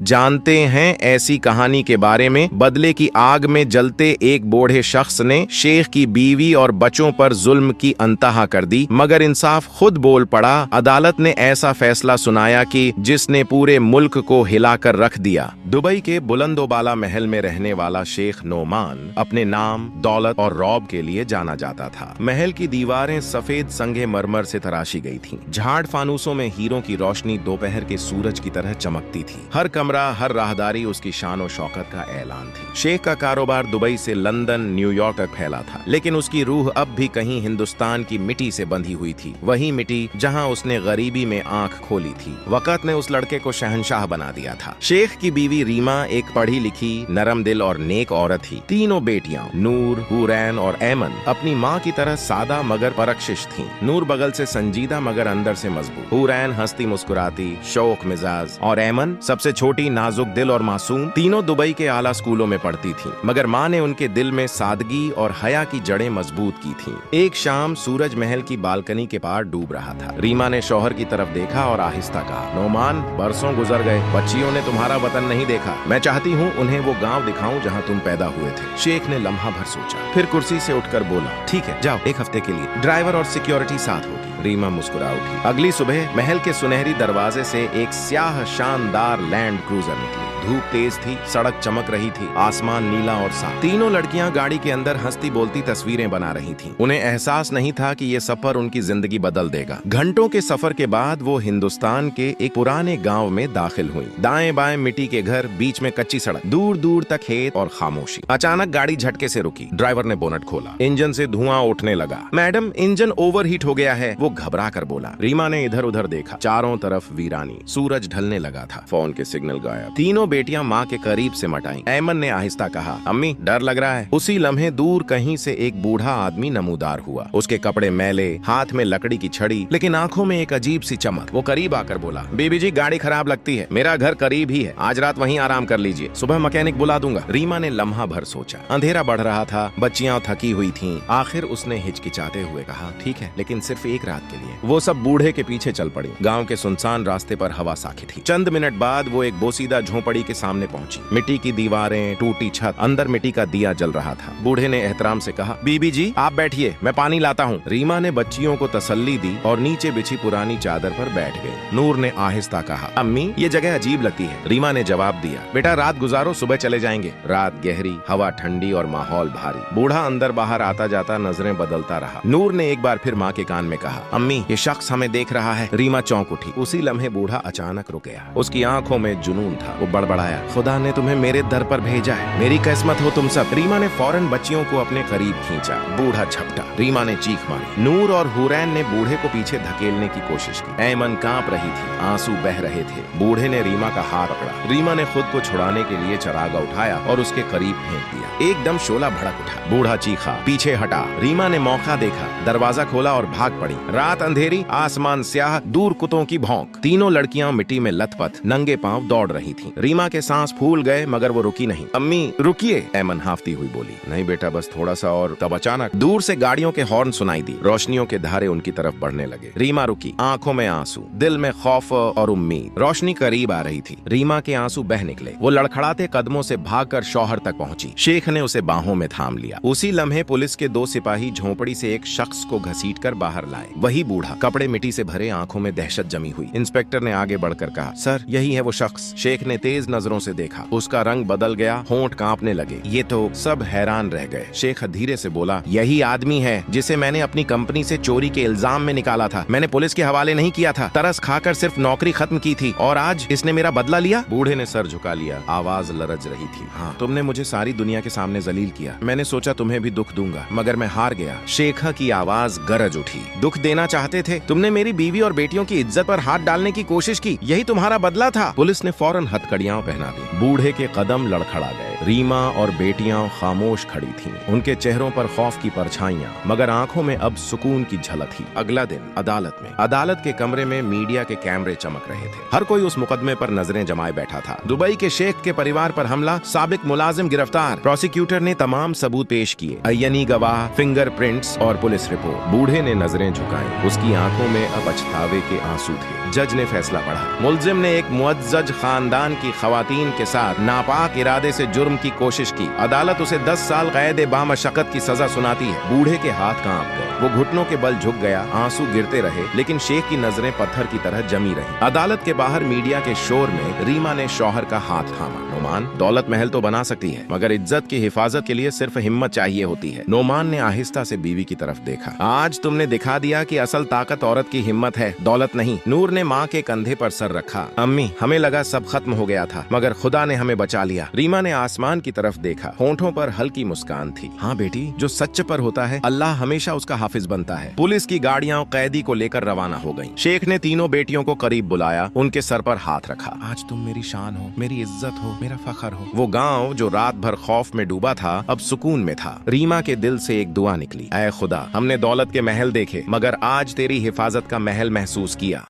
जानते हैं ऐसी कहानी के बारे में? बदले की आग में जलते एक बूढ़े शख्स ने शेख की बीवी और बच्चों पर जुल्म की अंतहा कर दी, मगर इंसाफ खुद बोल पड़ा। अदालत ने ऐसा फैसला सुनाया कि जिसने पूरे मुल्क को हिलाकर रख दिया। दुबई के बुलंदोबाला महल में रहने वाला शेख नोमान अपने नाम, दौलत और रौब के लिए जाना जाता था। महल की दीवारें सफेद संगे मरमर से तराशी गई थीं। झाड़ फानूसों में हीरों की रोशनी दोपहर के सूरज की तरह चमकती थी। हर कमरा, हर राहदारी उसकी शान और शौकत का ऐलान थी। शेख का कारोबार दुबई से लंदन, न्यूयॉर्क तक फैला था, लेकिन उसकी रूह अब भी कहीं हिंदुस्तान की मिट्टी से बंधी हुई थी। वही मिट्टी जहां उसने गरीबी में आंख खोली थी। वक्त ने उस लड़के को शहंशाह बना दिया था। शेख की बीवी रीमा एक पढ़ी लिखी, नरम दिल और नेक औरत थी। तीनों बेटियां नूर, हुरैन और ऐमन अपनी माँ की तरह सादा मगर परकशिश थीं। नूर बगल से संजीदा मगर अंदर से मजबूत, हुरैन हंसती मुस्कुराती, शौक मिजाज, और ऐमन सबसे छोटी, नाजुक दिल और मासूम। तीनों दुबई के आला स्कूलों में पढ़ती थीं, मगर माँ ने उनके दिल में सादगी और हया की जड़ें मजबूत की थीं। एक शाम सूरज महल की बालकनी के पार डूब रहा था। रीमा ने शौहर की तरफ देखा और आहिस्ता कहा, नोमान, बरसों गुजर गए, बच्चियों ने तुम्हारा वतन नहीं देखा। मैं चाहती हूँ उन्हें वो गाँव दिखाऊं जहाँ तुम पैदा हुए थे। शेख ने लम्हा भर सोचा, फिर कुर्सी से उठकर बोला, ठीक है, जाओ, एक हफ्ते के लिए ड्राइवर और सिक्योरिटी साथ होगी। रीमा मुस्कुरा उठी। अगली सुबह महल के सुनहरी दरवाजे से एक स्याह शानदार लैंड क्रूजर निकली। धूप तेज थी, सड़क चमक रही थी, आसमान नीला और साफ। तीनों लड़कियां गाड़ी के अंदर हंसती बोलती तस्वीरें बना रही थीं। उन्हें एहसास नहीं था कि ये सफर उनकी जिंदगी बदल देगा। घंटों के सफर के बाद वो हिंदुस्तान के एक पुराने गांव में दाखिल हुई। दाएं बाएं मिट्टी के घर, बीच में कच्ची सड़क, दूर दूर तक खेत और खामोशी। अचानक गाड़ी झटके से रुकी। ड्राइवर ने बोनट खोला। इंजन से धुआं उठने लगा। मैडम, इंजन ओवरहीट हो गया है, वो घबरा कर बोला। रीमा ने इधर उधर देखा। चारों तरफ वीरानी। सूरज ढलने लगा था। फोन के सिग्नल गायब। तीनों बेटियां माँ के करीब से मट आईं। ऐमन ने आहिस्ता कहा, अम्मी, डर लग रहा है। उसी लम्हे दूर कहीं से एक बूढ़ा आदमी नमूदार हुआ। उसके कपड़े मैले, हाथ में लकड़ी की छड़ी, लेकिन आंखों में एक अजीब सी चमक। वो करीब आकर बोला, बीबी जी, गाड़ी खराब लगती है, मेरा घर करीब ही है, आज रात वहीं आराम कर लीजिए, सुबह मैकेनिक बुला दूंगा। रीमा ने लम्हा भर सोचा। अंधेरा बढ़ रहा था, बच्चियां थकी हुई थीं। आखिर उसने हिचकिचाते हुए कहा, ठीक है, लेकिन सिर्फ एक रात के लिए। वो सब बूढ़े के पीछे चल पड़ी। गाँव के सुनसान रास्ते पर हवा साखी थी। चंद मिनट बाद वो एक बोसीदा झोपड़ी के सामने पहुंची। मिट्टी की दीवारें, टूटी छत, अंदर मिट्टी का दिया जल रहा था। बूढ़े ने एहतराम से कहा, बीबी जी, आप बैठिए, मैं पानी लाता हूँ। रीमा ने बच्चियों को तसल्ली दी और नीचे बिछी पुरानी चादर पर बैठ गई। नूर ने आहिस्ता कहा, अम्मी, ये जगह अजीब लगती है। रीमा ने जवाब दिया, बेटा, रात गुजारो, सुबह चले जाएंगे। रात गहरी, हवा ठंडी और माहौल भारी। बूढ़ा अंदर बाहर आता जाता नजरें बदलता रहा। नूर ने एक बार फिर माँ के कान में कहा, अम्मी, ये शख्स हमें देख रहा है। रीमा चौंक उठी। उसी लम्हे बूढ़ा अचानक रुक गया। उसकी आंखों में जुनून था। वो बड़बड़ाया, खुदा ने तुम्हें मेरे दर पर भेजा है, मेरी किस्मत हो तुम सब। रीमा ने फौरन बच्चियों को अपने करीब खींचा। बूढ़ा झपटा। रीमा ने चीख मारी। नूर और हुरैन ने बूढ़े को पीछे धकेलने की कोशिश की। ऐमन कांप रही थी, आंसू बह रहे थे। बूढ़े ने रीमा का हाथ पकड़ा। रीमा ने खुद को छुड़ाने के लिए चरागा उठाया और उसके करीब फेंक दिया। एकदम शोला भड़क उठा। बूढ़ा चीखा, पीछे हटा। रीमा ने मौका देखा, दरवाजा खोला और भाग पड़ी। रात अंधेरी, आसमान स्याह, दूर कुत्तों की भौंक। तीनों लड़कियां मिट्टी में लथपथ नंगे पांव दौड़ रही थीं। रीमा के सांस फूल गए, मगर वो रुकी नहीं। अम्मी, रुकिए, ऐमन हाफती हुई बोली। नहीं बेटा, बस थोड़ा सा और। तब अचानक दूर से गाड़ियों के हॉर्न सुनाई दी। रोशनियों के धारे उनकी तरफ बढ़ने लगे। रीमा रुकी, आंखों में आंसू, दिल में खौफ और उम्मीद। रोशनी करीब आ रही थी। रीमा के आंसू बह निकले। वो लड़खड़ाते कदमों से भागकर शौहर तक पहुंची। शेख ने उसे बाहों में थाम लिया। उसी लम्हे पुलिस के 2 सिपाही झोपड़ी से एक शख्स को घसीटकर बाहर लाए। वही बूढ़ा, कपड़े मिट्टी से भरे, आंखों में दहशत जमी हुई। इंस्पेक्टर ने आगे बढ़कर कहा, सर, यही है वो शख्स। शेख ने तेज नजरों से देखा। उसका रंग बदल गया, होंठ कांपने लगे। ये तो सब हैरान रह गए। शेख धीरे से बोला, यही आदमी है जिसे मैंने अपनी कंपनी से चोरी के इल्जाम में निकाला था। मैंने पुलिस के हवाले नहीं किया था, तरस खाकर सिर्फ नौकरी खत्म की थी, और आज इसने मेरा बदला लिया। बूढ़े ने सर झुका लिया, आवाज लरज रही थी। हाँ, तुमने मुझे सारी दुनिया के सामने जलील किया। मैंने सोचा तुम्हें भी दुख दूंगा, मगर मैं हार गया। शेखा की आवाज गरज उठी। दुख देना चाहते थे? तुमने मेरी बीवी और बेटियों की इज्जत पर हाथ डालने की कोशिश की, यही तुम्हारा बदला था। पुलिस ने फौरन हथकड़ियां पहना दी। बूढ़े के कदम लड़खड़ा गए। रीमा और बेटियां खामोश खड़ी थीं। उनके चेहरों पर खौफ की परछाइयां, मगर आंखों में अब सुकून की झलक थी। अगला दिन अदालत के कमरे में मीडिया के कैमरे चमक रहे थे। हर कोई उस मुकदमे पर नजरें जमाए बैठा था। दुबई के शेख के परिवार पर हमला, साबिक मुलाजिम गिरफ्तार। प्रोसिक्यूटर ने तमाम सबूत पेश किए, अय्यनी गवाह, फिंगरप्रिंट्स और पुलिस रिपोर्ट। बूढ़े ने नजरें झुकाई। उसकी आंखों में अब पछतावे के आंसू थे। जज ने फैसला पढ़ा। मुलजिम ने एक मुअज्जज खानदान की खवातीन के साथ नापाक इरादे से जुर्म की कोशिश की। अदालत उसे 10 साल कैद बामशक्कत की सजा सुनाती है। बूढ़े के हाथ कांप गए, वो घुटनों के बल झुक गया, आंसू गिरते रहे, लेकिन शेख की नजरें पत्थर की तरह जमी रही। अदालत के बाहर मीडिया के शोर में रीमा ने शौहर का हाथ थामा। नोमान, दौलत महल तो बना सकती है, मगर इज्जत की हिफाजत के लिए सिर्फ हिम्मत चाहिए होती है। नोमान ने आहिस्ता से बीवी की तरफ देखा। आज तुमने दिखा दिया कि असल ताकत औरत की हिम्मत है, दौलत नहीं। नूर ने माँ के कंधे पर सर रखा। अम्मी, हमें लगा सब खत्म हो गया था, मगर खुदा ने हमें बचा लिया। रीमा ने आसमान की तरफ देखा, होंठों पर हल्की मुस्कान थी। हाँ बेटी, जो सच पर होता है अल्लाह हमेशा उसका हाफिज बनता है। पुलिस की गाड़ियां कैदी को लेकर रवाना हो गईं। शेख ने तीनों बेटियों को करीब बुलाया, उनके सर पर हाथ रखा। आज तुम मेरी शान हो, मेरी इज्जत हो, मेरा फखर हो। वो गांव जो रात भर खौफ में डूबा था अब सुकून में था। रीमा के दिल से एक दुआ निकली, ऐ खुदा, हमने दौलत के महल देखे, मगर आज तेरी हिफाजत का महल महसूस किया।